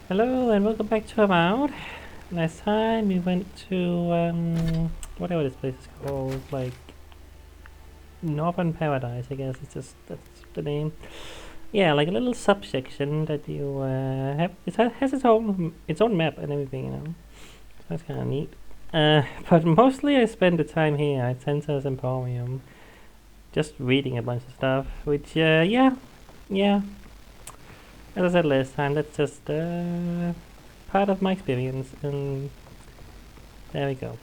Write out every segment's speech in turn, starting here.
Hello and welcome back to Avowed. Last time we went to whatever this place is called, like Northern Paradise, I guess. That's the name. Yeah, like a little subsection that you have. Has its own map and everything, you know. That's kind of neat. But mostly I spend the time here at Sensor's Emporium, just reading a bunch of stuff. Which yeah. As I said last time, that's just part of my experience, and there we go.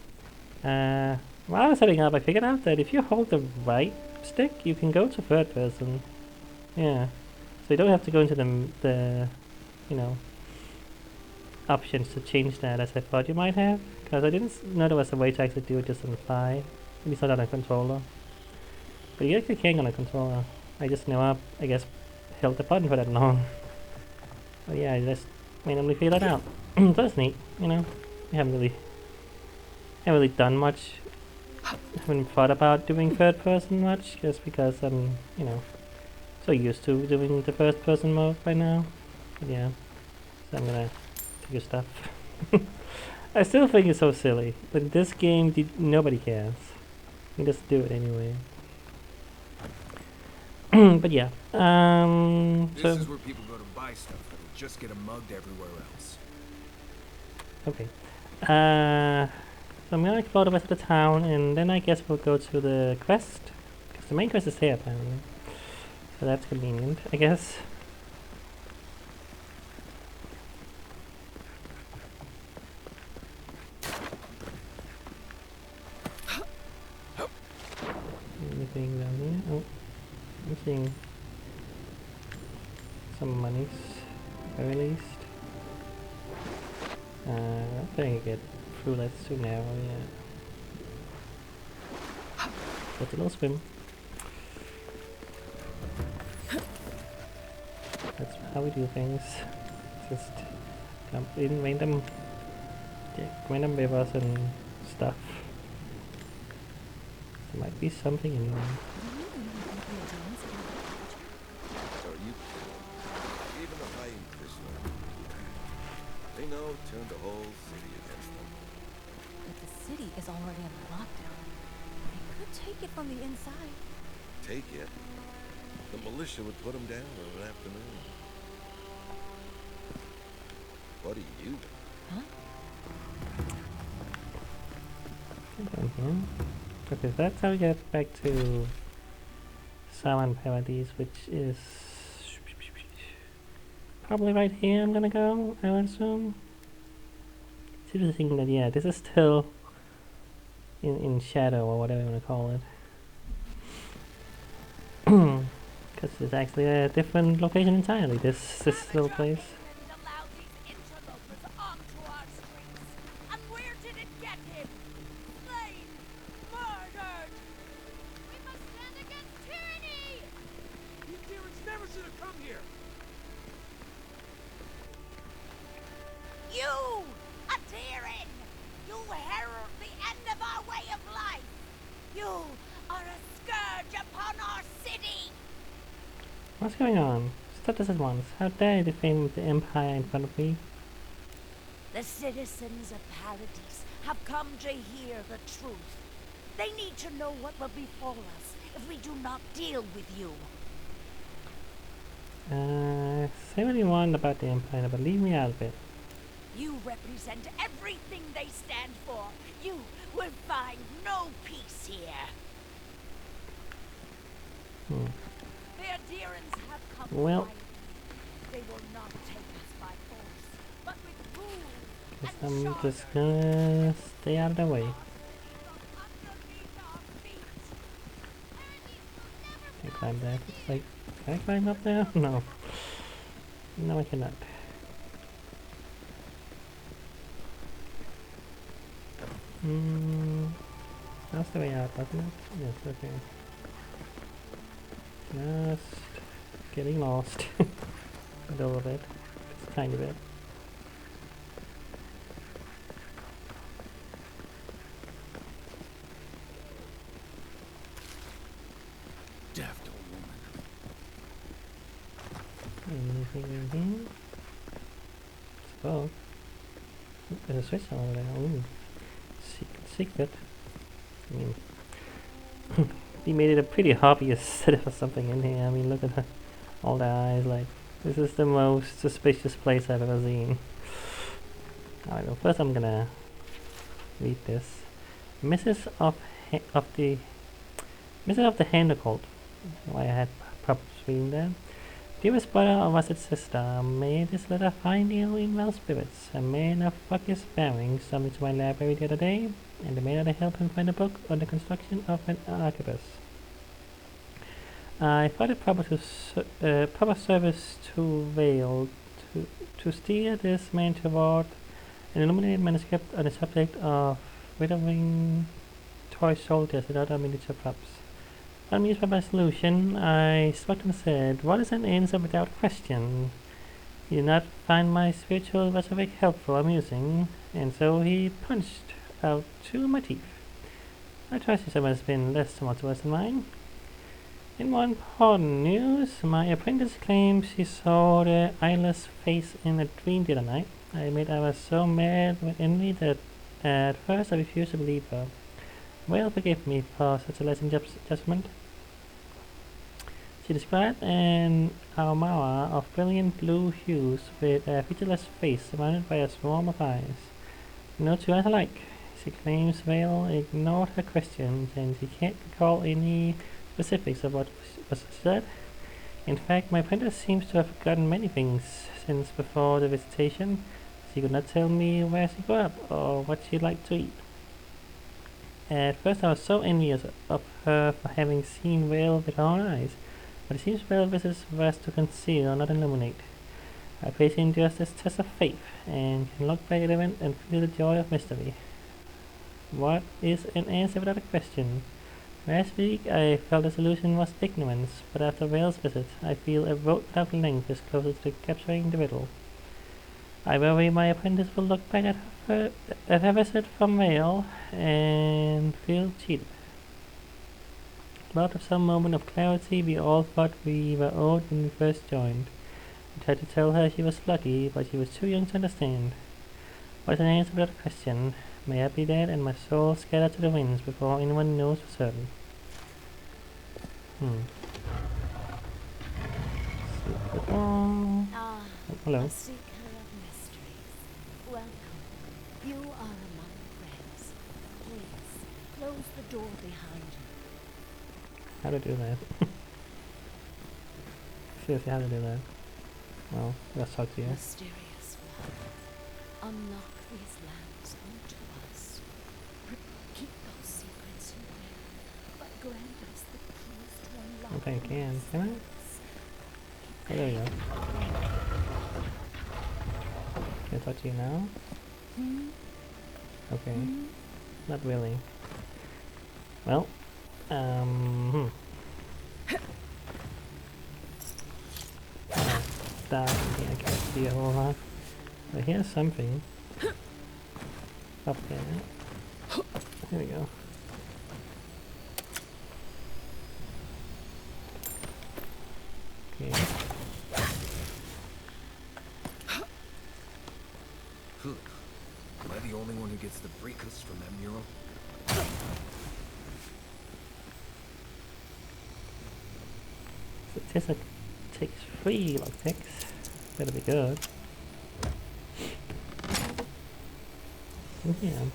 While I was setting up, I figured out that if you hold the right stick, you can go to third person. Yeah, so you don't have to go into the you know options to change that as I thought you might have, because I didn't know there was a way to actually do it just on the fly. At least not on a controller. But you actually can on a controller. I just never, I guess, held the button for that long. But yeah, I just randomly figured that out. So that's neat, you know. I haven't really done much. Haven't thought about doing third person much, just because I'm, so used to doing the first person mode by now. But yeah, so I'm gonna take your stuff. I still think it's so silly, but in this game, nobody cares. You just do it anyway. But yeah, This is where people go to buy stuff that will just get them mugged everywhere else. okay. So I'm gonna explore the rest of the town, and then I guess we'll go to the quest, because the main quest is here apparently. So that's convenient, I guess. Anything down here? Oh, I'm seeing some monies, at the very least. I think I get through that's too narrow, yeah. Just a little swim. That's how we do things. Just jump in random rivers and stuff. There might be something in there. So you even the high Inquisition, they know turned the whole city against them. But the city is already under lockdown. They could take it from the inside. Take it. The militia would put them down in an afternoon. What are you? Huh? Down here. Okay, that's how we get back to Salmon Paradise, which is probably right here. I'm gonna go, I would assume. Seriously thinking that, yeah, this is still in shadow, or whatever you want to call it. Because it's actually a different location entirely, this little place. You, a Tyrion! You herald the end of our way of life! You are a scourge upon our city! What's going on? Stop this at once. How dare you defame the Empire in front of me? The citizens of Paradise have come to hear the truth. They need to know what will befall us if we do not deal with you. Say what you want about the Empire, but leave me out of it. You represent everything they stand for. You will find no peace here. The Adherents have come Well, quietly. They will not take us by force, but with rules guess and I'm just charter. gonna stay out of the way. Underneath our feet. Can I climb that? It's like, can I climb up there? No. No, I cannot. That's the way out, doesn't it? Yes, okay. Just getting lost. A little bit. Just a tiny bit. Daft old woman. Anything in here? book. There's a switch over there. Ooh. Secret. I mean, he made it a pretty obvious setup or something in here. I mean, look at all the eyes. Like, this is the most suspicious place I've ever seen. Alright, well, first I'm gonna read this. Mrs. of the Handercolt. Why I had problems reading that. Dearest brother, or was it sister, may this letter find you in well spirits. A man of Bucky's bearing summoned me to my library the other day, and demanded I help him find a book on the construction of an arquebus. I thought it proper service to Vale to steer this man toward an illuminated manuscript on the subject of withering toy soldiers and other miniature props. Amused by my solution, I spoke and said, "What is an answer without question?" He did not find my spiritual rhetoric helpful or amusing, and so he punched out 2 of my teeth. I trust his has been less tumultuous than mine. In more important news, my apprentice claims she saw the eyeless face in a dream the other night. I admit I was so mad with envy that at first I refused to believe her. Well, forgive me for such a lesson judgment. She described an armada of brilliant blue hues with a featureless face surrounded by a swarm of eyes. No two eyes alike. She claims Vale ignored her questions and she can't recall any specifics of what was said. In fact, my apprentice seems to have forgotten many things since before the visitation. She could not tell me where she grew up or what she liked to eat. At first I was so envious of her for having seen Vale with her own eyes, but it seems Vale visits west to conceal, not illuminate. I pray she endures this test of faith, and can look back at the event and feel the joy of mystery. What is an answer without a question? Last week I felt the solution was ignorance, but after Vale's visit, I feel a road without length is closer to capturing the riddle. I worry my apprentice will look back at her visit from Vale and feel cheated. Out of some moment of clarity we all thought we were owed when we first joined. I tried to tell her she was lucky, but she was too young to understand. What is an answer without a question? May I be dead and my soul scattered to the winds before anyone knows for certain. Secret wall. Ah, Hello. a seeker of mysteries. Welcome. You are among friends. Please, close the door behind you. How to do that? Seriously, how to do that? Well, let's talk to you. Mysterious one. Unlock these lands unto us. Keep those secrets hidden, but grant us the keys to unlock Okay, can I? them. Oh, there you go. Can I talk to you now? Okay. Not really. Well, that I can't see a whole lot. But here's something. Up there. Here we go. Okay. Am I the only one who gets the breakers from that mural? So it says it takes 3 lockpicks. Better be good. Yeah.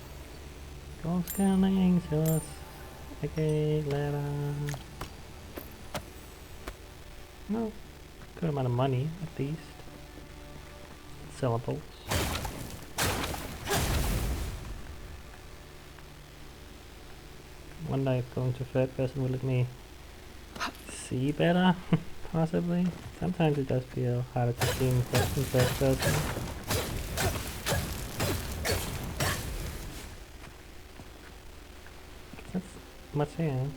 Ghost counting angels. Okay, letter. No. Good amount of money, at least. Syllables. Wonder if going to third person will let me see better, possibly. Sometimes it does feel harder to see in first person. That's much here.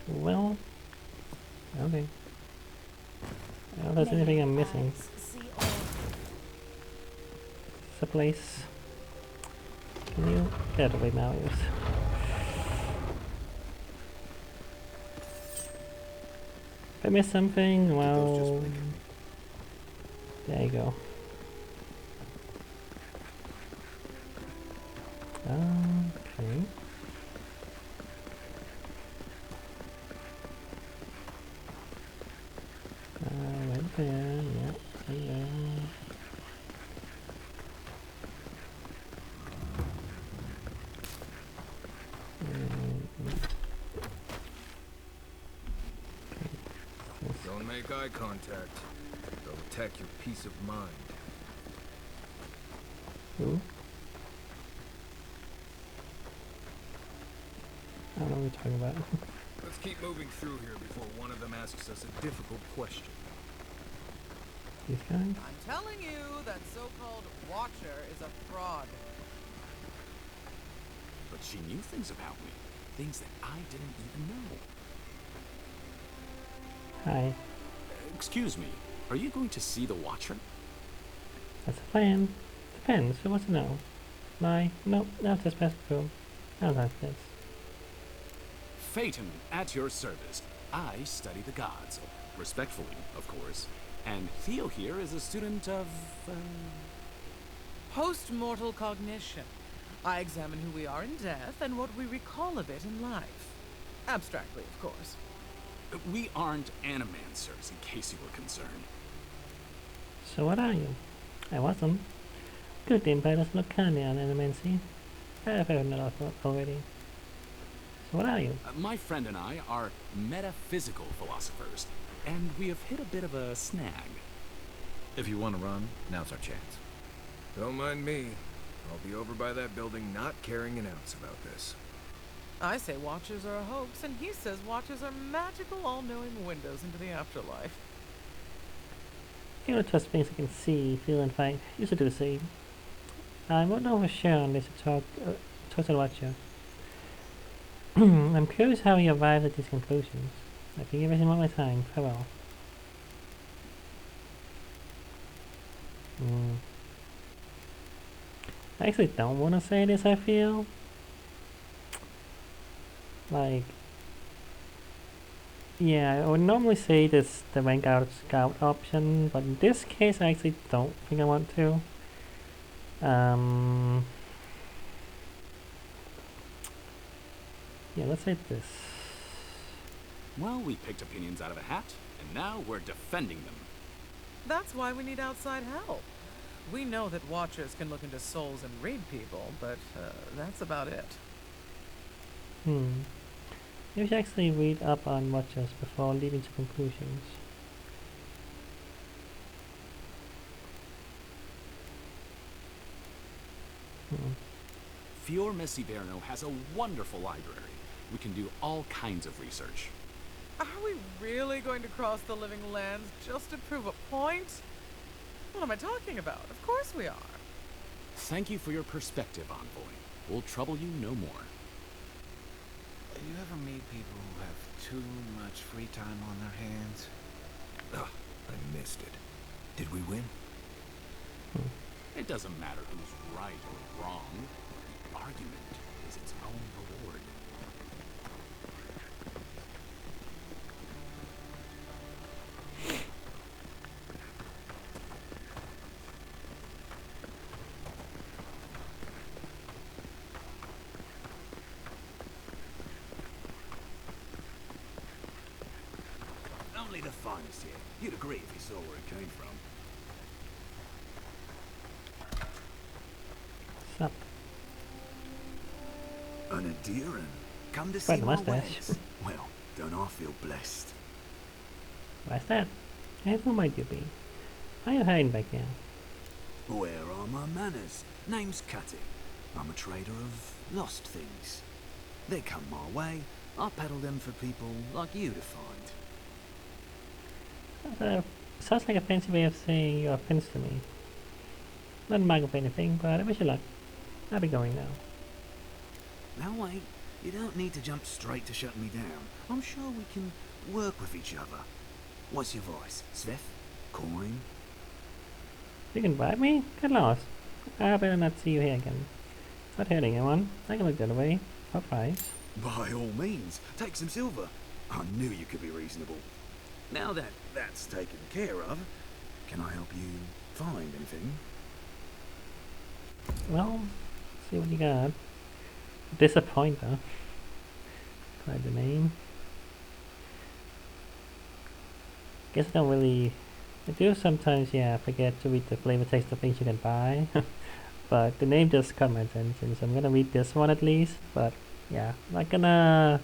Well, okay. Well, there's anything I'm missing. It's a place. Can you get away, Marius? If I missed something, well, There you go. Okay. Right there, yeah, see there. Don't make eye contact. They'll attack your peace of mind. Ooh. I don't know what you're talking about. Let's keep moving through here before one of them asks us a difficult question. These guys? I'm telling you, that so-called Watcher is a fraud. But she knew things about me. Things that I didn't even know. Hi. Excuse me, are you going to see the Watcher? That's the plan. Depends. Who wants to know? Nope, not this best room. I don't like this. Phaeton, at your service. I study the gods. Respectfully, of course. And Theo here is a student of, Post-mortal cognition. I examine who we are in death and what we recall of it in life. Abstractly, of course. We aren't animancers, in case you were concerned. So what are you? I wasn't. Good impact doesn't look kinda on animancy. I've heard that already. So what are you? My friend and I are metaphysical philosophers, and we have hit a bit of a snag. If you want to run, now's our chance. Don't mind me. I'll be over by that building not caring an ounce about this. I say Watchers are a hoax, and he says Watchers are magical, all-knowing windows into the afterlife. You don't trust things I can see, feel, and fight. Used to do the same. I won't know for sure unless you talk to the Watcher. I'm curious how he arrived at these conclusions. I can give him all my time. Farewell. I actually don't want to say this, I feel. Like, yeah, I would normally say this the rank out scout option, but in this case I actually don't think I want to. Yeah, let's say this. Well, we picked opinions out of a hat, and now we're defending them. That's why we need outside help. We know that Watchers can look into souls and read people, but that's about it. Maybe we should actually read up on Watchers before leaping to conclusions. Fior Messiverno has a wonderful library. We can do all kinds of research. Are we really going to cross the living lands just to prove a point? What am I talking about? Of course we are. Thank you for your perspective, Envoy. We'll trouble you no more. You ever meet people who have too much free time on their hands? Ugh, I missed it. Did we win? It doesn't matter who's right or wrong. The argument is its own reward. Only the finest here. You'd agree if you saw where it came from. Sup? An Adiran. Come to Quite see a my mustache. wares. Well, don't I feel blessed? Why's that? And who might you be? Why are you hiding back here? Where are my manners? Name's Cutty. I'm a trader of lost things. They come my way. I peddle them for people like you to find. Sounds like a fancy way of saying your offense to me. Not mug of anything, but I wish you luck. I'll be going now. Now wait, you don't need to jump straight to shut me down. I'm sure we can work with each other. What's your voice? Sveth? Coin? You can bribe me? Get lost. I better not see you here again. Not hurting anyone. I can look the other way. For price. By all means, take some silver. I knew you could be reasonable. Now that that's taken care of, Can I help you find anything? Well, see what you got. Disappointer. Quite the name. Guess I don't really. I do sometimes, yeah, forget to read the flavor text of things you can buy. But the name just caught my attention, so I'm gonna read this one at least. But yeah, not gonna.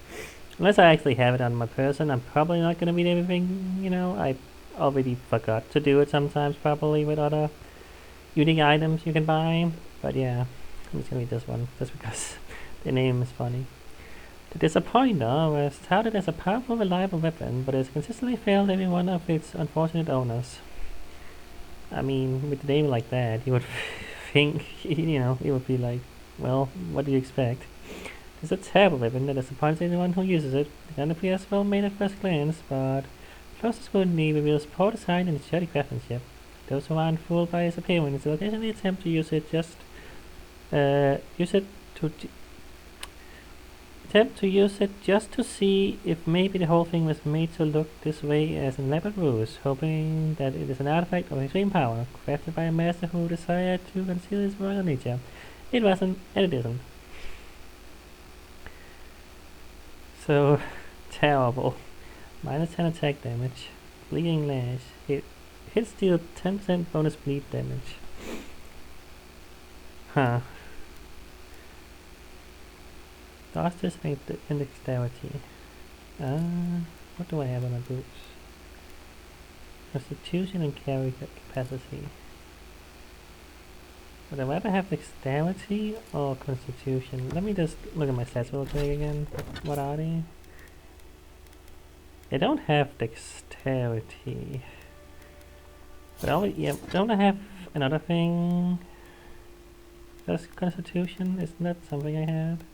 Unless I actually have it on my person, I'm probably not gonna read everything. You know, I already forgot to do it sometimes, probably with other unique items you can buy. But yeah, I'm just gonna read this one just because the name is funny. The Disappointer was touted as a powerful, reliable weapon, but has consistently failed every one of its unfortunate owners. I mean, with a name like that, you would think, you know, it would be like, well, what do you expect? It's a terrible weapon that disappoints anyone who uses it. The gun appears well made at first glance, but closer scrutiny reveals poor design and shoddy craftsmanship. Those who aren't fooled by its appearance will occasionally attempt to use it just to see if maybe the whole thing was made to look this way as an elaborate ruse, hoping that it is an artifact of extreme power, crafted by a master who desired to conceal his royal nature. It wasn't, and it isn't. So, terrible. Minus 10 attack damage, bleeding lash, hits deal 10% bonus bleed damage. Huh. Fastest and dexterity. What do I have on my boots? Constitution and carry capacity. Would I rather have dexterity or constitution? Let me just look at my stats real quick again. What are they? They don't have dexterity. But don't I have another thing? That's constitution? Isn't that something I had?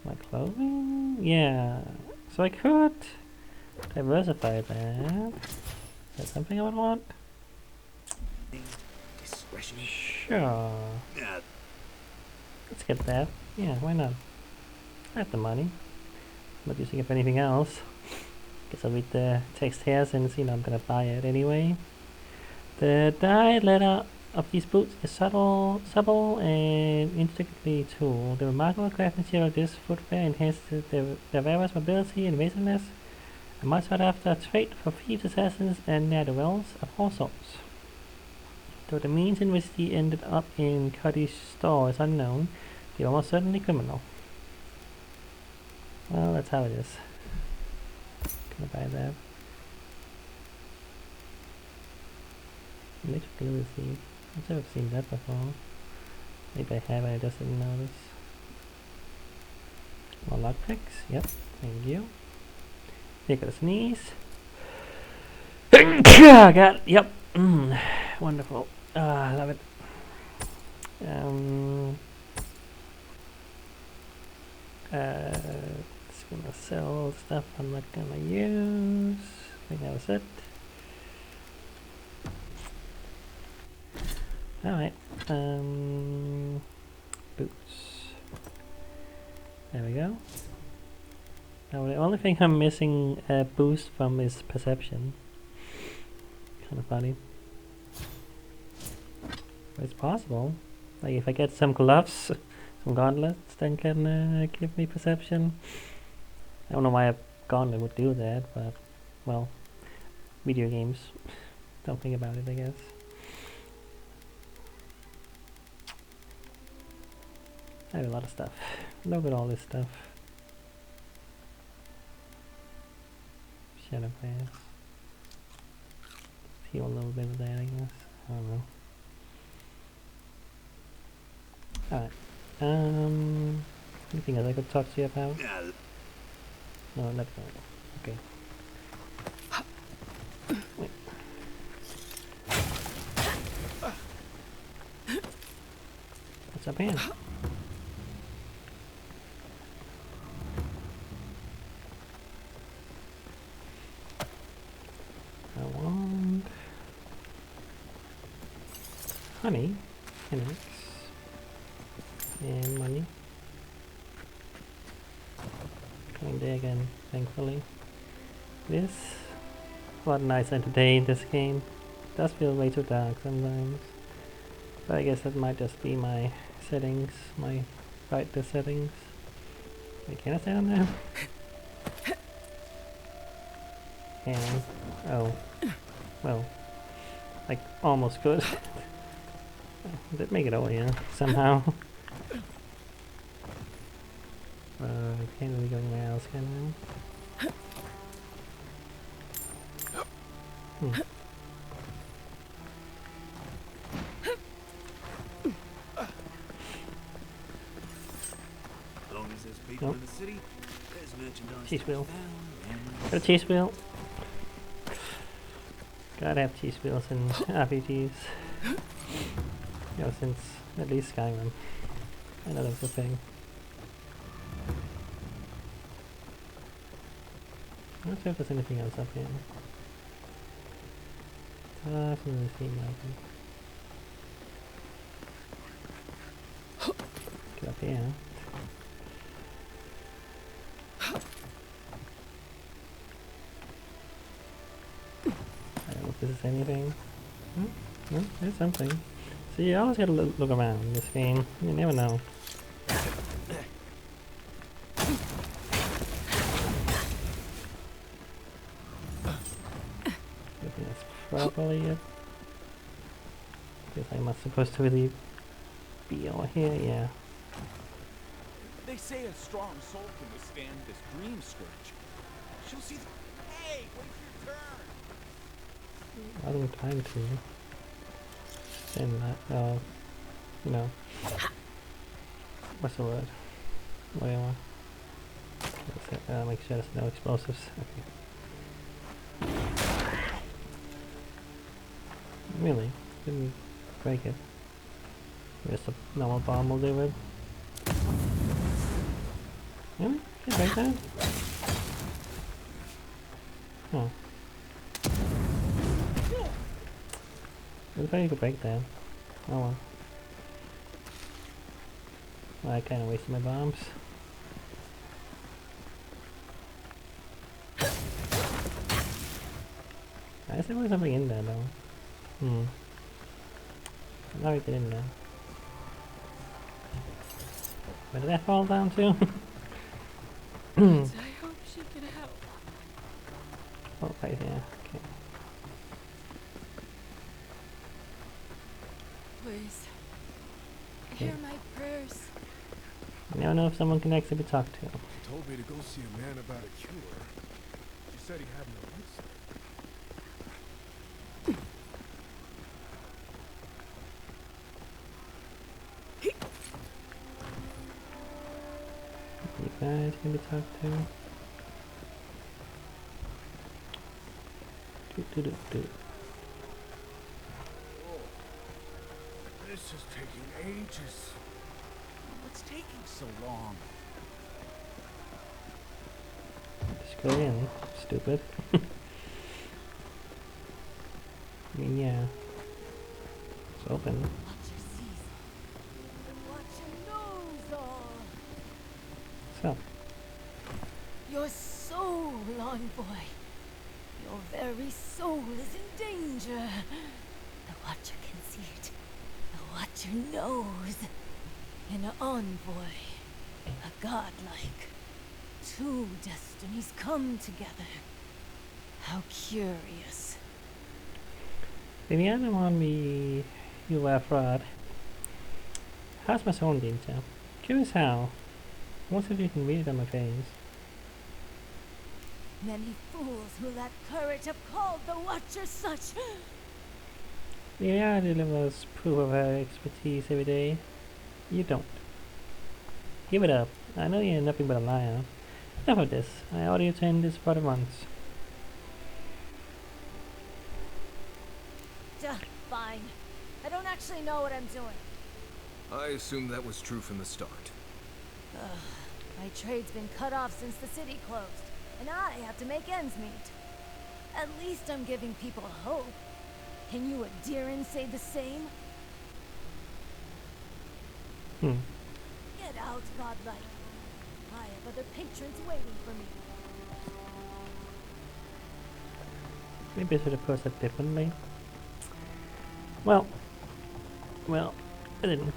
My clothing? Yeah. So I could diversify that. Is that something I would want? Discretion. Sure. Let's get that. Yeah, why not? I have the money. I'm not using it for anything else. Guess I'll read the text here since, you know, I'm gonna buy it anyway. The dyed leather of these boots is supple and intricately tooled. The remarkable craftsmanship of this footwear enhances their wearer's mobility and evasiveness, a much sought after trait for thieves, assassins, and ne'er-do-wells of all sorts. Though the means in which he ended up in Cuddy's store is unknown, they are almost certainly criminal. Well, that's how it is. Gonna buy that. Electric literacy. I've never seen that before. Maybe I have, I just didn't notice. More lockpicks. Yep, thank you. Take a sneeze. Oh god, yep. Wonderful. I love it. Just gonna sell stuff I'm not gonna use. I think that was it. Alright. Boots. There we go. Now the only thing I'm missing a boost from is perception. Kinda funny. But it's possible. Like if I get some gloves, some gauntlets, then can give me perception. I don't know why a gauntlet would do that, but well, video games. Don't think about it, I guess. I have a lot of stuff. Look at all this stuff. Shadow pass. Heal a little bit of that, I guess. I don't know. Alright. Anything else I could talk to you about? No, not that. Okay. Wait. What's up here? I want honey, and money. Coming there again, thankfully. This, what nice entertain this game. does feel way too dark sometimes. But I guess that might just be my settings, my brightness settings. Wait, can I stay on there? Can. Oh. Well. Like, almost could. Did make it over here, somehow. Can't really go anywhere else, can I? As long as there's people Nope. in the city, there's merchandise Cheese to be wheel. found, Got a cheese wheel. Gotta have cheese wheels in RPGs. You know, since at least Skyrim. I know that's a thing. I'm not sure if there's anything else up here. Definitely see nothing. Get up here. I don't know if this is anything. No, there's something. So you always gotta look around in this game. You never know. Probably it. Guess I'm not supposed to really be over here, yeah. They say a strong soul can withstand this dream scourge. She'll see the... Hey, wait your turn! I wasn't trying to. And that, you know. What's the word? Whatever. Make sure there's no explosives. Okay. Really? Didn't break it. Just a normal bomb will do it. Really? Can you break that? Oh. I thought you could break that. Oh well. Well, I kinda wasted my bombs. I guess there was something in there though. Now we get in there. Where did that fall down to? I hope she can help. Oh, right here. Okay. Please. Okay. Hear my prayers. You never know if someone can actually be talked to. She told me to go see a man about a cure. She said he had no answer. You guys can be talked to. Do. This is taking ages. What's taking so long? Just go in, stupid. I mean, yeah. It's open. Watcher sees all. The Watcher knows all. So, Your soul, envoy. Your very soul is in danger. The Watcher can see it. The Watcher knows. An envoy. A godlike. Two destinies come together. How curious. the other one you were fraud. How's my soul danger? Curious how. Most of you can read it on my face. Many fools who lack courage have called the Watcher such. Yeah, delivers proof of her expertise every day. You don't. Give it up. I know you're nothing but a liar. Enough of this. I order you to end this for once. Duh, fine. I don't actually know what I'm doing. I assume that was true from the start. My trade's been cut off since the city closed, and I have to make ends meet. At least I'm giving people hope. Can you Adiran say the same? Get out, godlike. I have other patrons waiting for me. Maybe I should have posed that differently. Well, I didn't.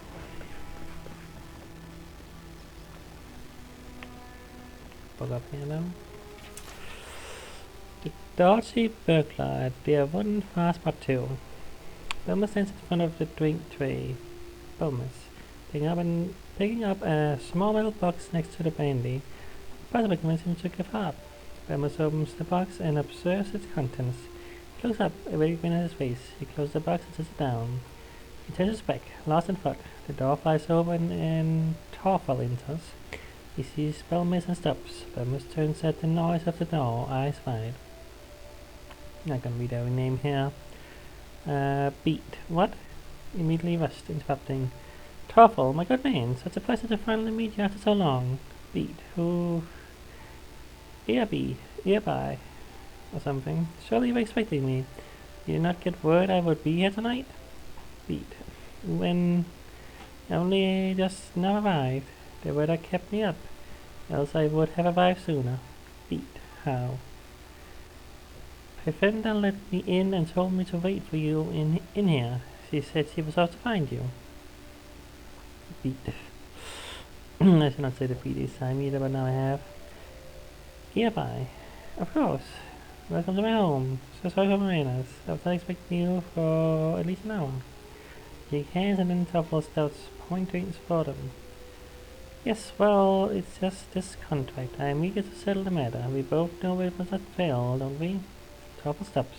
Bug up here now. The dodgy burglar at the wooden fast spot 2. Belma stands in front of the drink tray. Belmas, picking up a small metal box next to the brandy. Possibly convinces him to give up. Belmas opens the box and observes its contents. He looks up, a ready grin on his face. He closes the box and sits it down. He turns his back, lost in thought. The door flies open and Torfall enters. He sees Belmas and stops. Belmas turns at the noise of the door, eyes wide. Not gonna read every name here. Beat. What? Immediately rushed, interrupting. Torfall, my good man, such a pleasure to finally meet you after so long. Beat. Who? Abbie. Or something. Surely you were expecting me. You did not get word I would be here tonight? Beat. When only just now arrived. The weather kept me up. Else I would have arrived sooner. Beat. How? Defender let me in and told me to wait for you in here. She said she was out to find you. Beat. I should not say the beat this time either, but now I have. Hereby. Of course. Welcome to my home. So sorry for my manners. I was not expecting you for at least an hour. Shake hands and then Torfall starts pointing for them. Yes, well, it's just this contract. I am eager to settle the matter. We both know it was not fair, don't we? Torfall stops.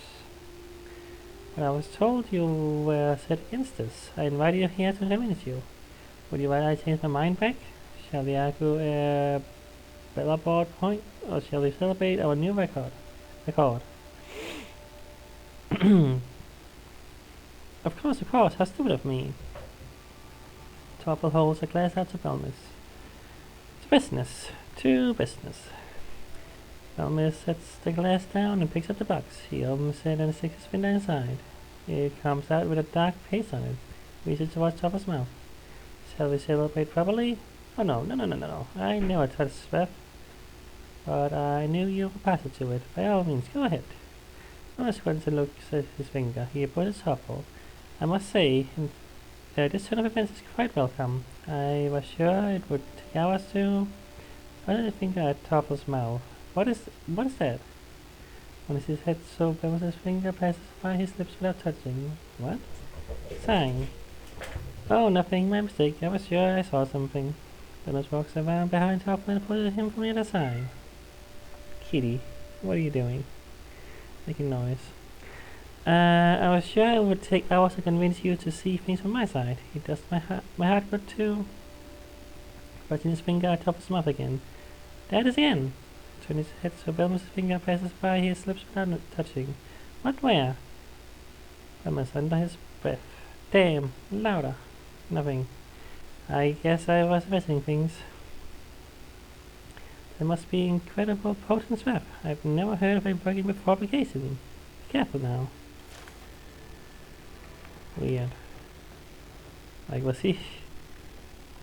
But I was told you were set against this. I invited you here to convince you. Would you rather I change my mind back? Shall we argue a bellboard point, or shall we celebrate our new record? Of course, how stupid of me. Torfall holds a glass out to Belmas. To business. Belmas sets the glass down and picks up the box. He opens it and sticks his finger inside. It comes out with a dark paste on it. Reaches towards Torfall's mouth. Shall we celebrate properly? Oh no. I never touched Swift. But I knew you were partial to it. By all means, go ahead. Belmas squints and looks at his finger. He approaches Torfall. I must say, this turn of events is quite welcome. I was sure it would take hours to... Pointed the finger at Torfall's mouth. What is that? When his head so Belmas' finger passes by his lips without touching. What? Sighing. Oh, nothing, my mistake. I was sure I saw something. Belmas walks around behind Torfall and approaches him from the other side. Kitty, what are you doing? Making noise. I was sure it would take hours to convince you to see things from my side. It does my heart good too. Pressing his finger at Torfall's mouth again. That is again. Turn his head so Belmas' finger passes by his lips without touching. What, where? Belmas under his breath. Damn, louder. Nothing. I guess I was missing things. There must be incredible potent stuff. I've never heard of a working with fabrication. Be careful now. Weird. Like, was he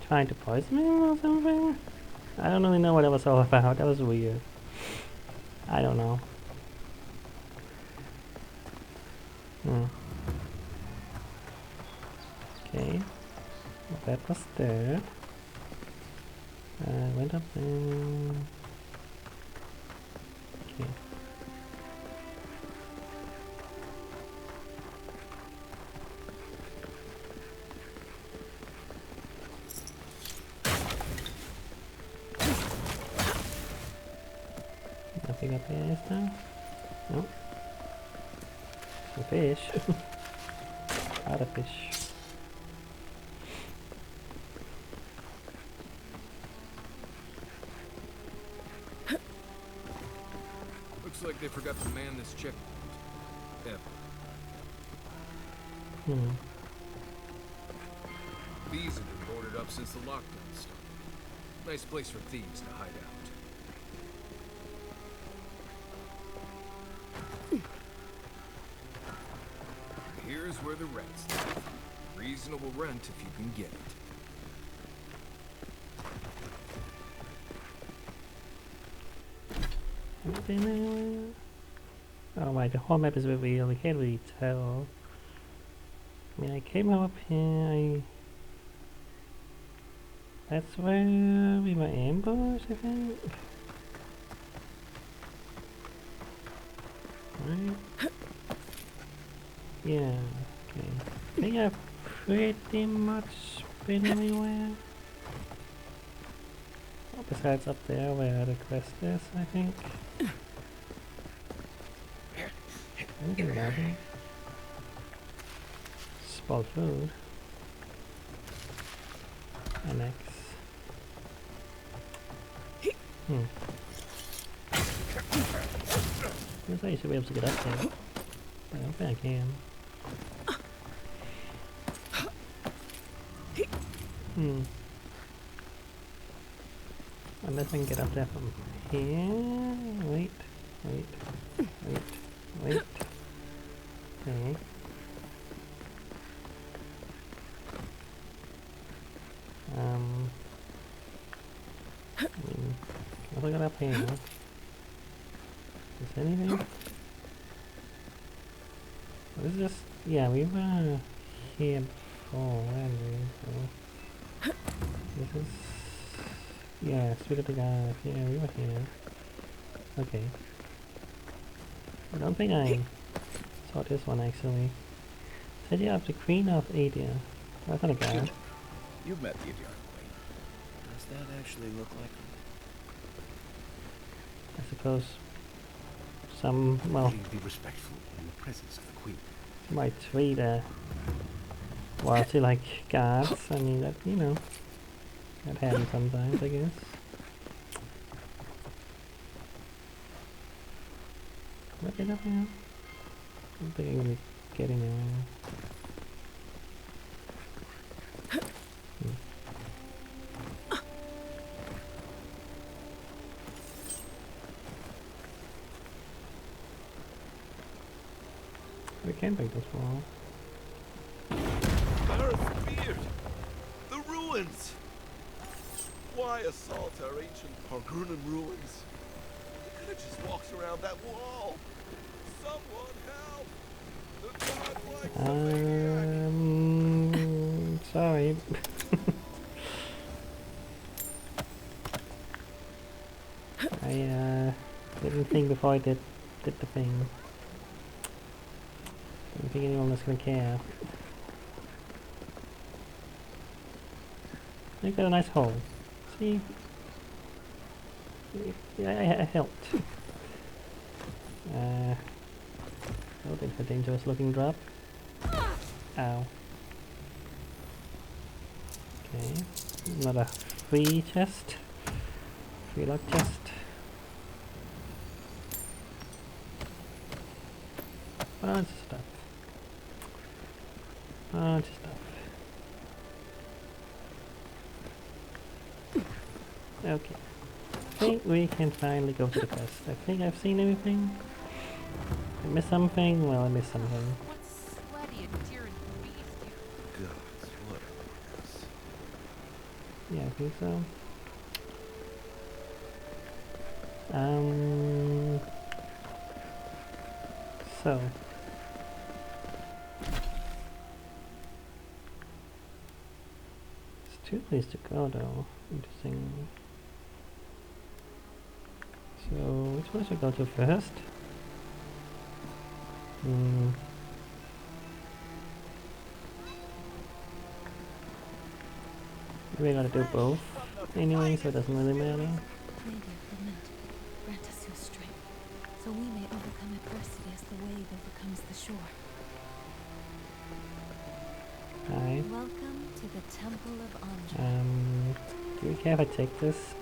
trying to poison me or something? I don't really know what that was all about. That was weird. I don't know. Okay. Well, that was that. I went up and... Okay. Nothing up here this time? Nope. A fish. Not a fish. Looks like they forgot to man this checkpoint. Ever. These have been boarded up since the lockdown started. Nice place for thieves to hide out. Here's where the rent's live. Reasonable rent if you can get it. Oh my, the whole map is revealed. We can't really tell. I mean, I came up here, that's where we were ambushed, I think? Right? Yeah, okay. I think I've pretty much been everywhere. Oh, besides up there where the quest is, I think. Anything about it? Spoiled food. Annex. Looks like you should be able to get up there. I don't think I can. Unless I can get up there from here. Wait. Okay. I mean, can I get up here? Is there anything? This is just, yeah, we were here before, weren't we? So, this is, yeah, Street of the Gods, yeah, we were here. Okay. I don't think I saw this one actually. Said you have the Queen of Adia. That's not a god. You've met the Idiarch Queen. Does that actually look like her? I suppose some, well, Please be respectful in the presence of the Queen. some might treat royalty like gods. I mean, that, you know, that happens sometimes, I guess. Can I get up here? I don't think I'm gonna be getting anywhere. We can break this wall. Barrett Beard! The ruins! Why assault our ancient Pargrunan ruins? We could have just walked around that wall! Someone help! The godlike Sorry. I didn't think before I did the thing. I don't think anyone was gonna care. I got a nice hole. See? Yeah, I helped. Oh, that's a dangerous looking drop. Ow. Okay. Another free chest. Free lock chest. Bunch of stuff. Bunch of stuff. Okay. I think we can finally go to the quest. I think I've seen everything. I missed something? Well, I missed something. What's sweaty and dear and beast here? gods, what a mess. Yeah, I think so. So. There's two places to go though. Interesting. So, which one should I go to first? We're gonna do both anyway, so it doesn't really matter. Lady of Lament, grant us your strength, so we may overcome adversity as the wave overcomes the shore. Hi. Welcome to the Temple of Anjou. Do you care if I take this?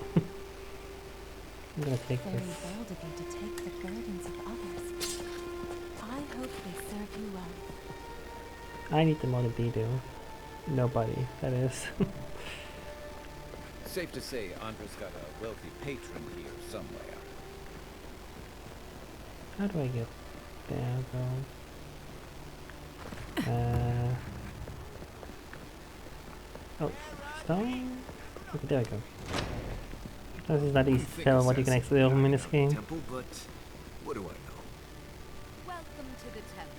I'm gonna take Very this. bold of you to take the burdens of others. I hope they serve you well. I need the more than they do. Nobody, that is. Safe to say Andre's got a wealthy patron here somewhere. How do I get there though? Oh, stone? Okay, there I go. This is not easy to tell what you can actually open in this game. Temple, but what do I know? Welcome to the temple.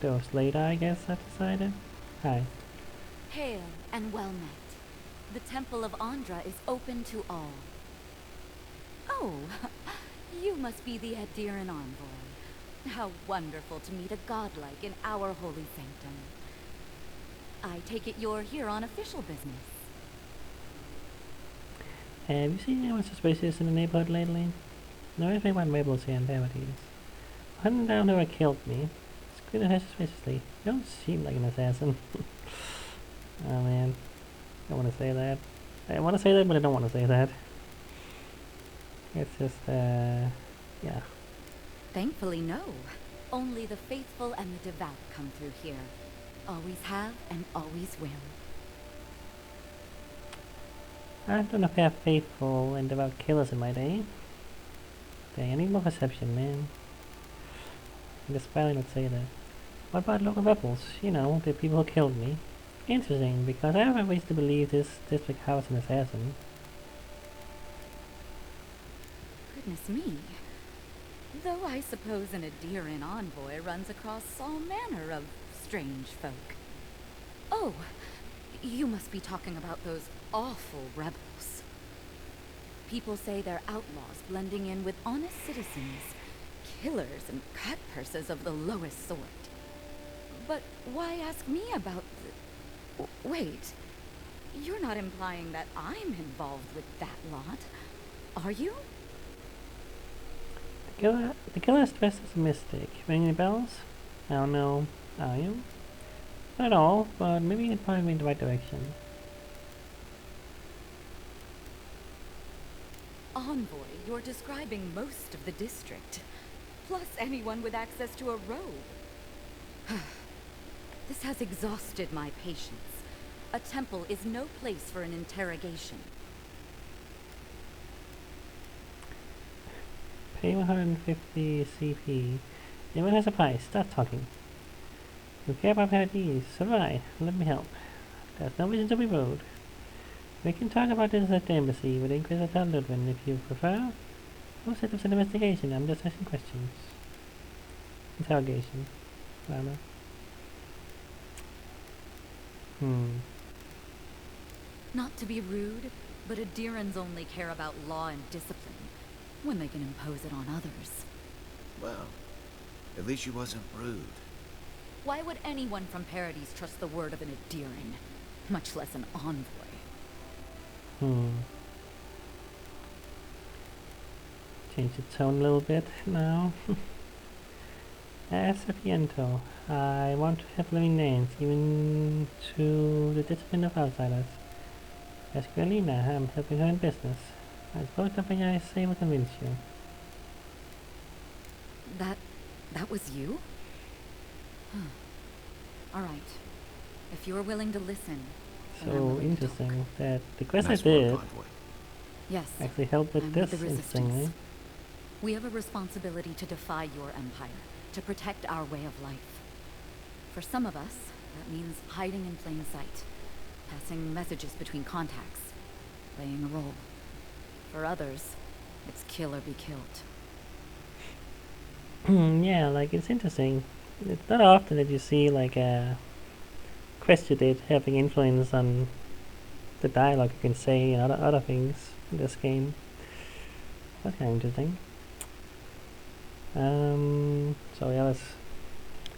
Those later, I guess, I've decided. Hi. Hail and well met. The Temple of Andra is open to all. Oh, you must be the Adiran envoy. How wonderful to meet a godlike in our holy sanctum. I take it you're here on official business. Have you seen anyone suspicious in the neighborhood lately? No, anything about rebels here in Paradise. Hunting down whoever killed me. Screening her suspiciously. You don't seem like an assassin. Oh man. I don't want to say that. I want to say that, but I don't want to say that. It's just, yeah. Thankfully, no. Only the faithful and the devout come through here. Always have and always will. I don't know if I have faithful and devout killers in my day. Dang, I need more perception, man. I just finally not say that. What about local rebels? You know, the people who killed me. Interesting, because I have reason to believe this district housed an assassin. Goodness me. Though I suppose an Adiran envoy runs across all manner of strange folk. Oh, you must be talking about those awful rebels. People say they're outlaws blending in with honest citizens, killers and cutpurses of the lowest sort. But why ask me about the... Wait, you're not implying that I'm involved with that lot, are you? The killer is dressed as a mystic. Ring any bells? I don't know. Are you? Not at all, but maybe you can point me in the right direction. Envoy, you're describing most of the district. Plus anyone with access to a robe. This has exhausted my patience. A temple is no place for an interrogation. Pay 150 CP. Anyone has a price? Start talking. You care about Paradise? Alright, let me help. There's no reason to be rude. We can talk about this at the embassy with Inquisitor Ludwin if you prefer. No set of an investigation, I'm just asking questions. Interrogation. Rather. Not to be rude, but Adirans only care about law and discipline when they can impose it on others. Well, at least she wasn't rude. Why would anyone from Paradise trust the word of an Adiran, much less an envoy? Change the tone a little bit now. As Sapiento, I want to have living names, even to the detriment of outsiders. As Grelina, I'm helping her in business. I suppose nothing I say will convince you. That was you? Alright. If you're willing to listen, then I'm So willing to interesting talk. that the quest Nice I did work, Envoy. Yes. actually helped with I'm this, with the interestingly. Resistance. We have a responsibility to defy your empire, to protect our way of life. For some of us, that means hiding in plain sight, passing messages between contacts, playing a role. For others, it's kill or be killed. Yeah, like it's interesting. It's not often that you see like a quest you did having influence on the dialogue you can say and other things in this game. That's kind of interesting. So yeah, I was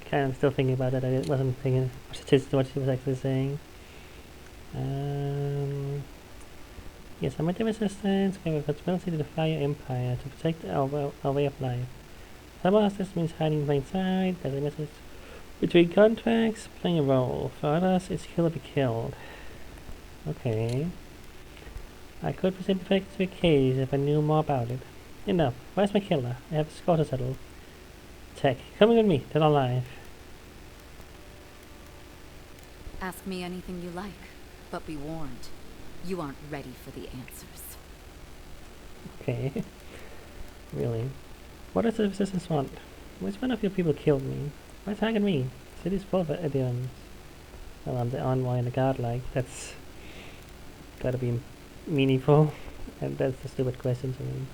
kind of still thinking about it. I wasn't paying much attention to what she was actually saying. Yes, I'm with the resistance. We have a responsibility to defy your empire, to protect our way of life. Some of us this means hiding in plain sight. There's a message between contracts, playing a role. For others, it's kill or be killed. Okay. I could be sympathetic to a case if I knew more about it. Enough. Where's my killer? I have a score to settle. Tech, coming with me. Dead or alive. Ask me anything you like, but be warned. You aren't ready for the answers. Okay. Really? What does the resistance want? Which one of your people killed me? Why target me? City's full of Adians. Well, I'm the envoy and the godlike. That's gotta be meaningful. And that's a stupid question to me.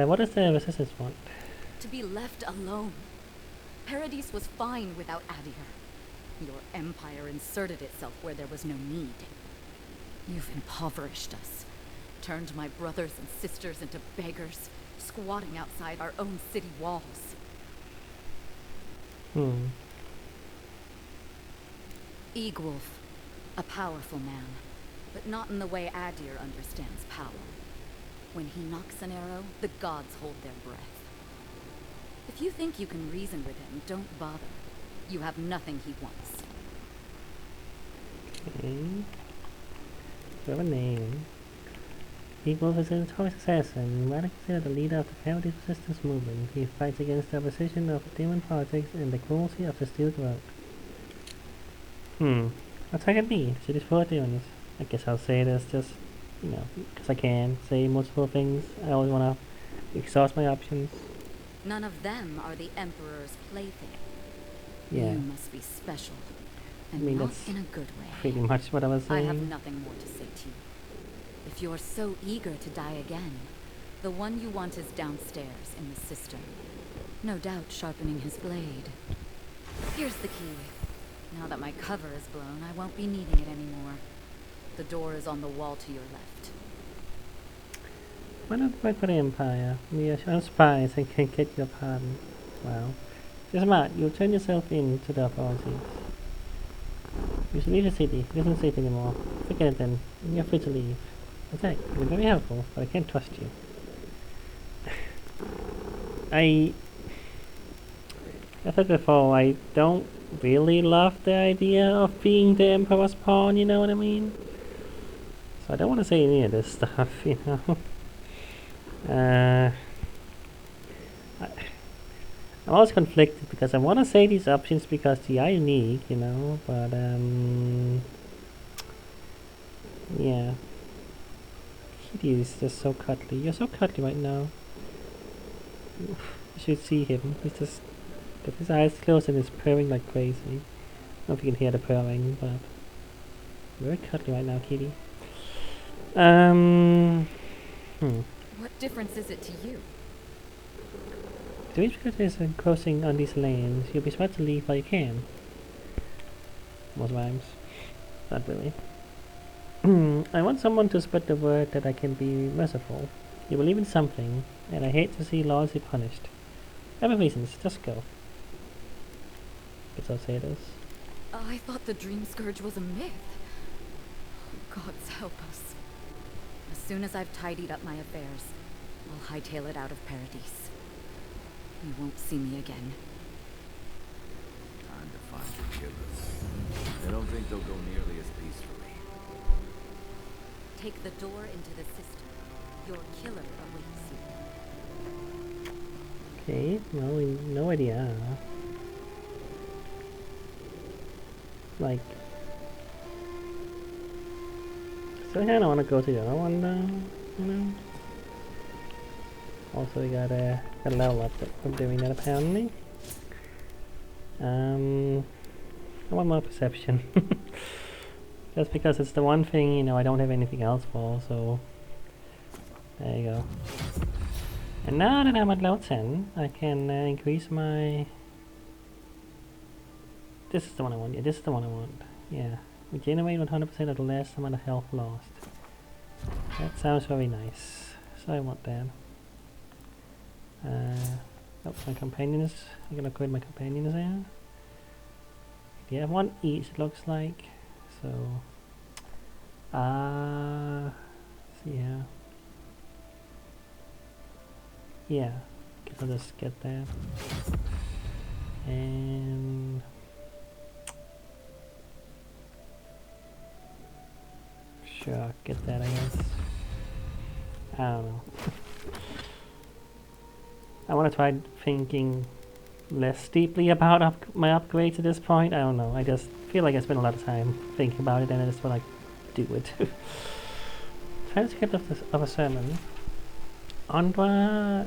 What does the resistance want? To be left alone. Paradise was fine without Adir. Your empire inserted itself where there was no need. You've impoverished us, turned my brothers and sisters into beggars, squatting outside our own city walls. Eagwolf, a powerful man, but not in the way Adir understands power. When he knocks an arrow, the gods hold their breath. If you think you can reason with him, don't bother. You have nothing he wants. Okay. You have a name. Eagwolf is a notorious assassin and widely considered the leader of the Paradise Resistance movement. He fights against the opposition of demon politics and the cruelty of the Steel Grove. What's I can be? City's full of demons. I guess I'll say this just, you know, because I can say multiple things. I always want to exhaust my options. None of them are the Emperor's plaything. Yeah. You must be special. And I mean, not that's in a good way. pretty much what I was I saying. have nothing more to say to you. If you're so eager to die again, the one you want is downstairs in the cistern. No doubt sharpening his blade. Here's the key. Now that my cover is blown, I won't be needing it anymore. The door is on the wall to your left. Why not fight for the Empire? We are spies and can get your pardon. Wow. You're smart. You'll turn yourself in to the authorities. You should leave the city. It isn't safe anymore. Forget it then. You're free to leave. Okay, you're very helpful, but I can't trust you. I said before, I don't really love the idea of being the Emperor's pawn, you know what I mean? So I don't want to say any of this stuff, you know? I'm always conflicted because I want to say these options because they are unique, you know, but yeah. Kitty is just so cuddly. You're so cuddly right now. You should see him. He's just got his eyes closed and is purring like crazy. I don't know if you can hear the purring, but very cuddly right now, Kitty. What difference is it to you? The reach is encroaching on these lanes. You'll be smart to leave while you can. Most rhymes. Not really. I want someone to spread the word that I can be merciful. You believe in something, and I hate to see loyalty punished. I have reasons, just go. Guess I'll say this. I thought the Dream Scourge was a myth. Gods help us. As soon as I've tidied up my affairs, I'll hightail it out of Paradise. You won't see me again. Time to find your killers. I don't think they'll go nearly as peacefully. Take the door into the cistern. Your killer awaits you. Okay, well, no idea. Like, so I kinda wanna go to the other one though, you know? Also, we got a level up from doing that apparently. I want more perception. Just because it's the one thing, you know, I don't have anything else for, so there you go. And now that I'm at level 10, I can increase my... This is the one I want, yeah, this is the one I want. Yeah, regenerate 100% of the last amount of health lost. That sounds very nice, so I want that. Oh, my companions, I'm gonna upgrade my companions there. Yeah, one each it looks like. So, see here. Yeah, guess I'll just get that. And sure, get that I guess. I don't know. I want to try thinking less deeply about my upgrades at this point. I don't know. I just feel like I spent a lot of time thinking about it and I just want to do it. Transcript of a sermon. Andra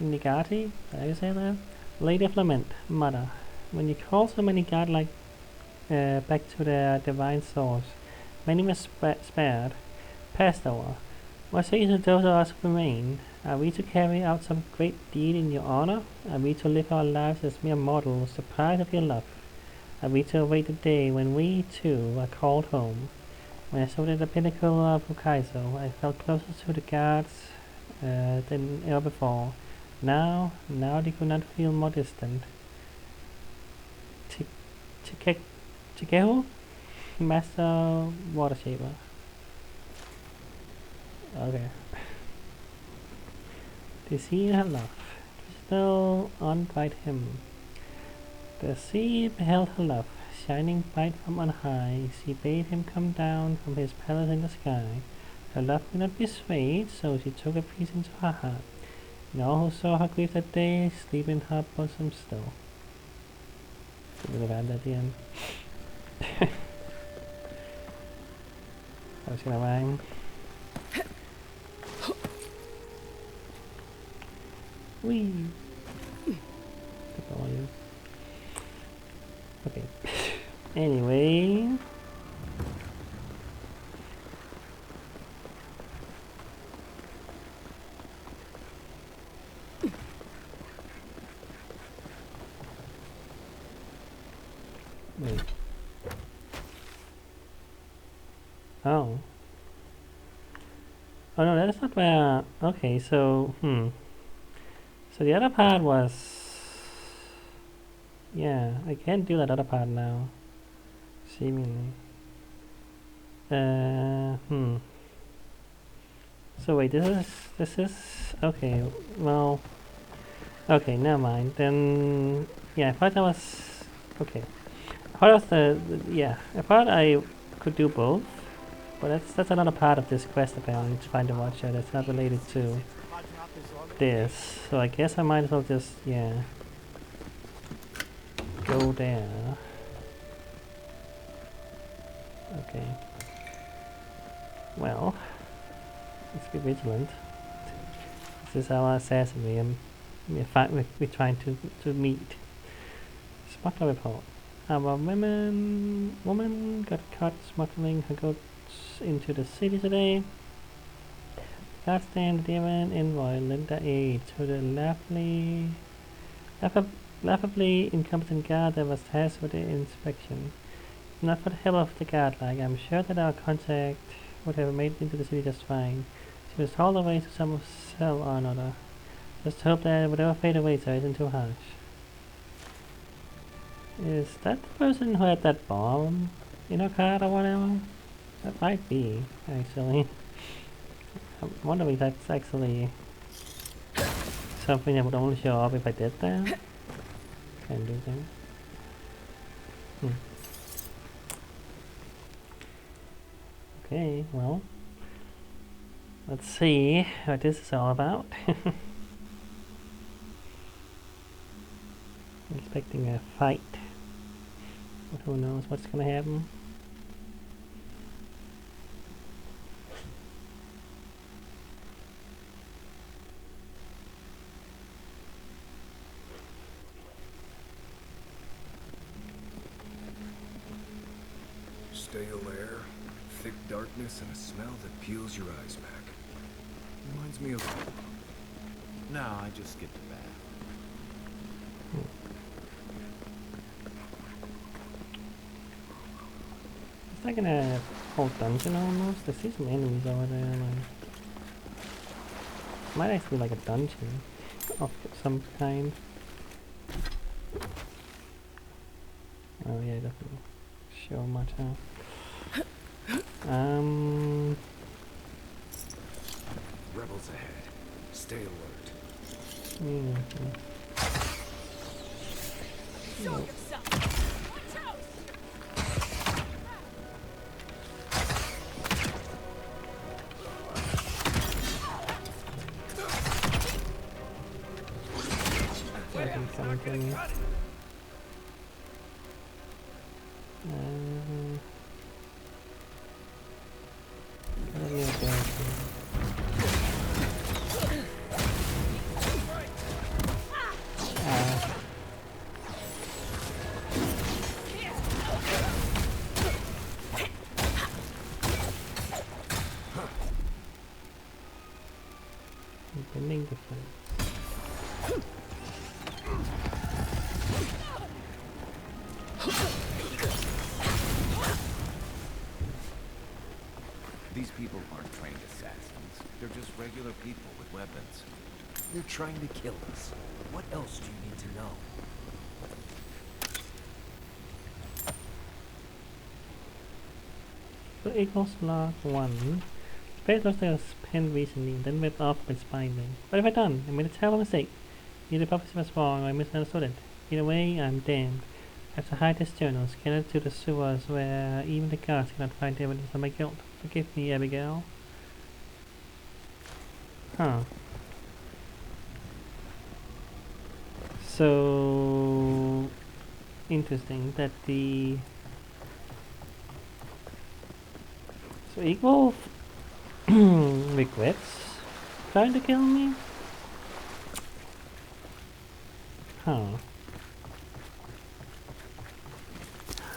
Nigati, did I say that? Lady of Lament, Mother. When you call so many godlike back to their divine source, many were spared, passed over. What say to those of us who remain? Are we to carry out some great deed in your honor? Are we to live our lives as mere mortals, deprived of your love? Are we to await the day when we, too, are called home? When I stood at the pinnacle of Hokkaido, I felt closer to the gods than ever before. Now they could not feel more distant. Chikehu? Master Water Shaper. Okay. To see her love, still unbright him. The sea beheld her love, shining bright from on high. She bade him come down from his palace in the sky. Her love could not be swayed, so she took a piece into her heart. And all who saw her grief that day, sleep in her bosom still. A bit of ad at the end. I was gonna rhyme. Whee! The volume. Okay. Anyway. Wait. Oh. Oh no, that's not where... Okay, so... So the other part was... Yeah, I can't do that other part now. Seemingly. So wait, this is... Okay, well... Okay, never mind. Then... Yeah, I thought that was... Okay. I thought it was yeah, I thought I could do both. But that's another part of this quest apparently, to find the watcher that's not related to this. So I guess I might as well just, yeah, go there. Okay. Well, let's be vigilant. This is our assassin we're trying to meet. Smuggler report. Our woman got caught smuggling her goods into the city today. Guards stand the demon envoy lender aid to the laughably incompetent guard that was tasked with the inspection. Not for the help of the guard, like I'm sure that our contact would have made it into the city just fine. She was hauled away to some cell or another. Just hope that whatever fate awaits her isn't too harsh. Is that the person who had that bomb in her car or whatever? That might be, actually. I'm wondering if that's actually something that would only show up if I did that. Can do that. Okay, well, let's see what this is all about. I'm expecting a fight, but who knows what's gonna happen. Stale air, thick darkness, and a smell that peels your eyes back. Reminds me of... No, I just skipped a bath. It's like in a whole dungeon almost. I see some enemies over there. Like, might actually be like a dungeon of some kind. Oh yeah, definitely. Show much out. Rebels ahead. Stay alert. Show yourself! Watch out! Coming to me. Bending defense. These people aren't trained assassins. They're just regular people with weapons. They're trying to kill us. What else do you need to know? So equals log 1. Space lost their pen recently, then went off with spying. What have I done? I made a terrible mistake. Either the prophecy was wrong or I misunderstood it. Either way, I'm damned. I have to hide this journal, scan it to the sewers where even the guards cannot find evidence of my guilt. Forgive me, Abigail. Huh. So interesting that the equal regrets trying to kill me? Huh.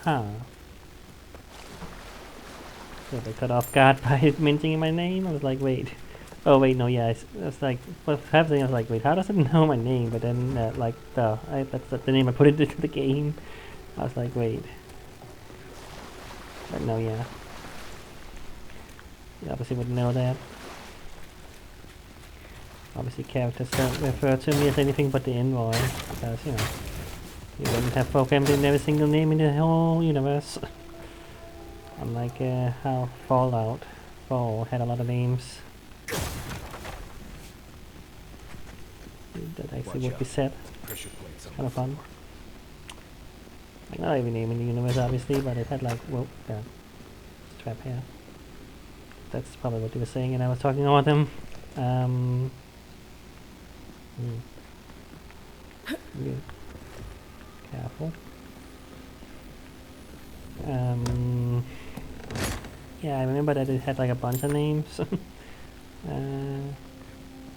Huh. So they cut off guard by mentioning my name? I was like, wait. Oh wait, no, yeah, it's like, what's happening? I was like, wait, how does it know my name? But then, that's the name I put it into the game. I was like, wait. But no, yeah. You obviously wouldn't know that. Obviously characters don't refer to me as anything but the envoy, because, you know, you wouldn't have programmed in every single name in the whole universe. Unlike how Fallout 4 had a lot of names. That actually would be said. Kind of fun. Like not every name in the universe obviously, but it had like, whoa, yeah, trap here. That's probably what they were saying and I was talking about them. Yeah. Careful. Yeah, I remember that it had like a bunch of names.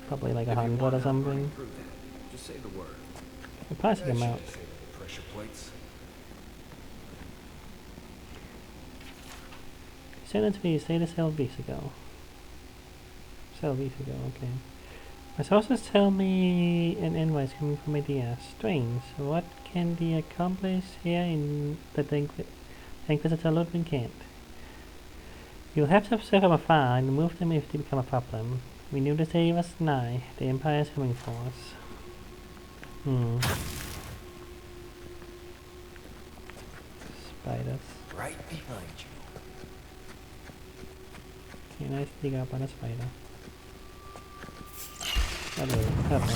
Probably like 100 or something. Just say the word. I'm passing them out. Pressure plates. Send it to me, say this several weeks ago. Several weeks ago, okay. My sources tell me an invoice coming from Medea. Strange. What can be accomplished here in that the Inquisitor Ludwig can't? You'll have to observe from afar and remove them if they become a problem. We knew the day was nigh. The Empire is coming for us. Spiders. Right behind you. Can I sneak up on a spider? Hello, hello.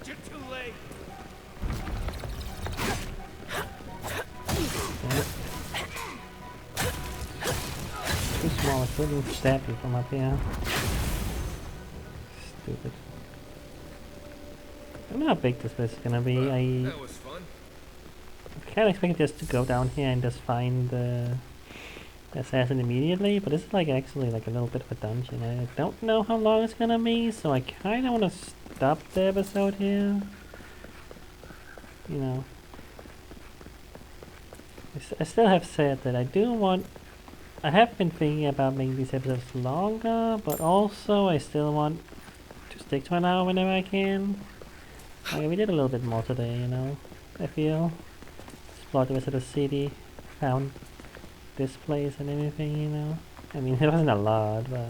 You're too late. Too small, I couldn't stab you from up here. Stupid. I don't know how big this place is gonna be. That was fun. I can't expect just to go down here and just find the assassin immediately, but this is like actually like a little bit of a dungeon. I don't know how long it's gonna be, so I kinda wanna stop the episode here. You know. I still have said that I have been thinking about making these episodes longer, but also I still want to stick to an hour whenever I can. Like we did a little bit more today, you know, I feel. Explored the rest of the city, found this place and everything, you know. I mean, it wasn't a lot, but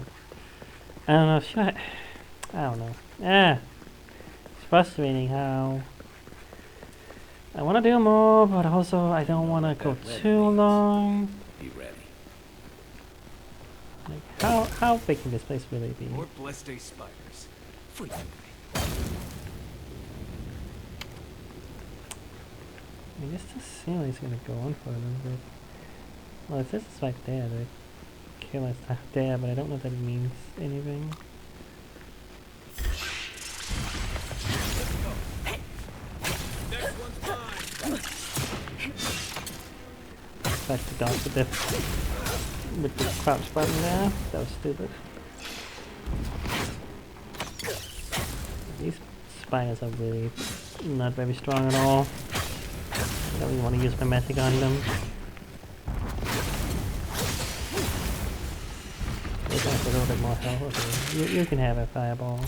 I don't know, I don't know. It's frustrating how I want to do more, but also I don't want to go too long. Be ready. Like, how big can this place really be? More blessed day spiders. Free. I mean, this just seems like it's gonna go on for a little bit. Well, it says it's right there, the killer's not there, but I don't know if that means anything. Next one's mine. Back to dodge with the crouch button there. That was stupid. These spiders are really not very strong at all. I don't even want to use my magic on them. This has a little bit more health. Okay, you can have a fireball.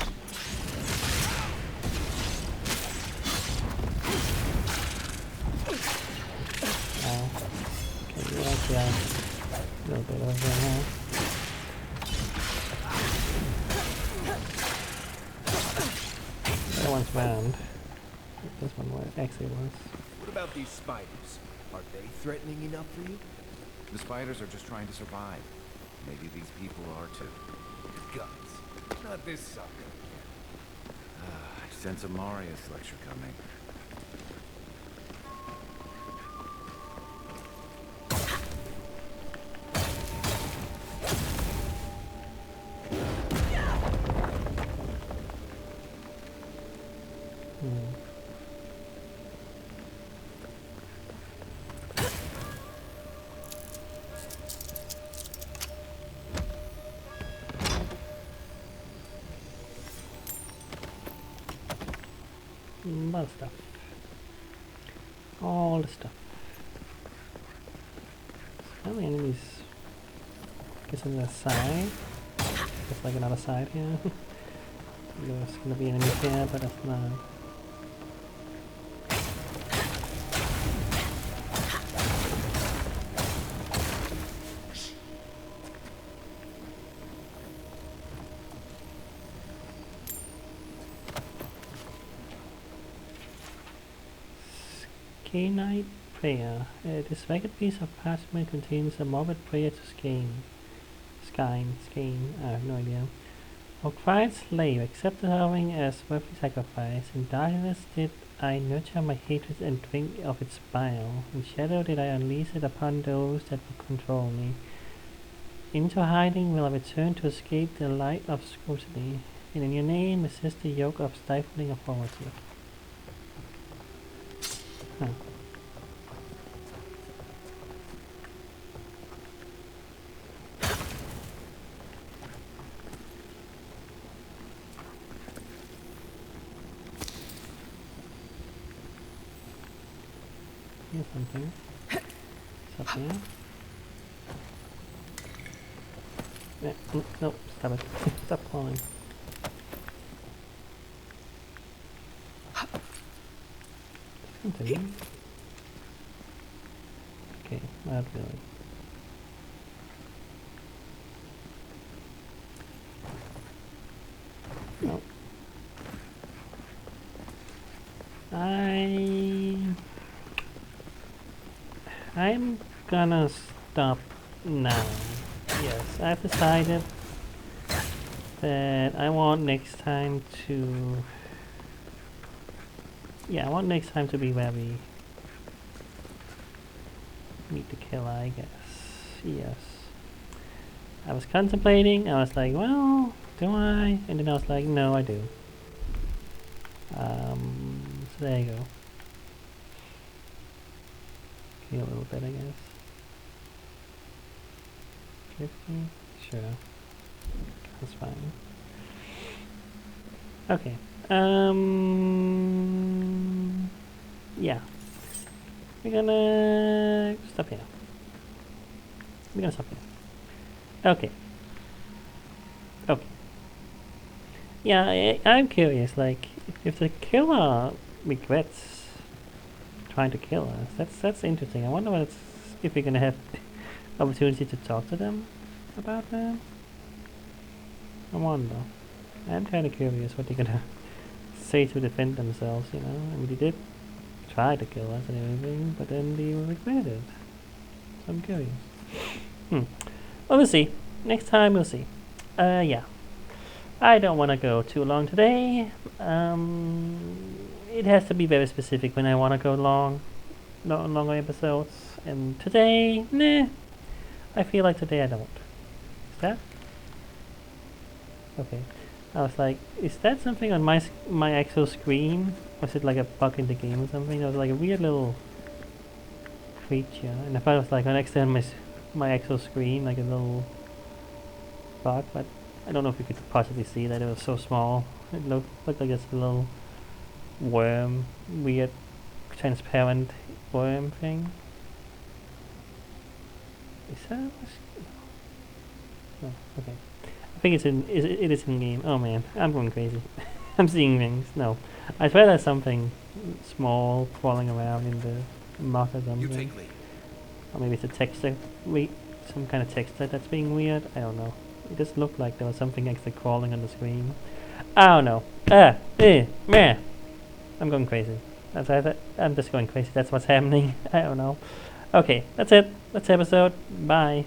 Oh. Okay, you actually have a little bit of there now. The other one's round. This one actually was. What about these spiders? Are they threatening enough for you? The spiders are just trying to survive. Maybe these people are too. Guns. Not this sucker. I sense a Marius lecture coming. A lot of stuff. All the stuff. How many enemies? Guess on the side. There's like another side here. There's gonna be enemies here, but that's not. Skein prayer. This ragged piece of parchment contains a morbid prayer to Skein. Skein. I have no idea. O quiet slave, accept the offering as worthy sacrifice. In darkness did I nurture my hatred and drink of its bile. In shadow did I unleash it upon those that would control me. Into hiding will I return to escape the light of scrutiny. And in your name resist the yoke of stifling authority. Huh. Here's something. What's up here? Yeah, no, stop it. Stop calling. Continue. Okay, not really. No. I'm gonna stop now. Yes, I've decided that I want next time to... Yeah, I want next time to be where we meet the killer, I guess. Yes. I was contemplating, I was like, well, do I? And then I was like, no, I do. So there you go. Okay, a little bit, I guess. 50? Sure. That's fine. Okay. Yeah. We're gonna stop here. We're gonna stop here. Okay. Okay. Yeah, I'm curious, like, if the killer regrets trying to kill us, that's interesting. I wonder if we're gonna have opportunity to talk to them about that. I wonder. I'm kind of curious what they're gonna say to defend themselves, you know? I mean, they did try to kill us and everything, but then they regretted. So I'm curious. Well, we'll see. Next time we'll see. Yeah. I don't want to go too long today. It has to be very specific when I want to go longer episodes. And today, nah. I feel like today I don't. Is that? Okay. I was like, is that something on my actual screen? Was it like a bug in the game or something? It was like a weird little creature, and I thought it was like next to my actual screen, like a little bug. But I don't know if you could possibly see that it was so small. It looked like this little worm, weird, transparent worm thing. Is that? No. Okay. I think it is in game. Oh man, I'm going crazy. I'm seeing things. No, I swear there's something small crawling around in the mud or You something. take lead. Or maybe it's a texture. Some kind of texture that's being weird. I don't know. It just looked like there was something extra crawling on the screen. I don't know. Meh. I'm going crazy. I'm just going crazy. That's what's happening. I don't know. Okay, that's it. That's the episode. Bye.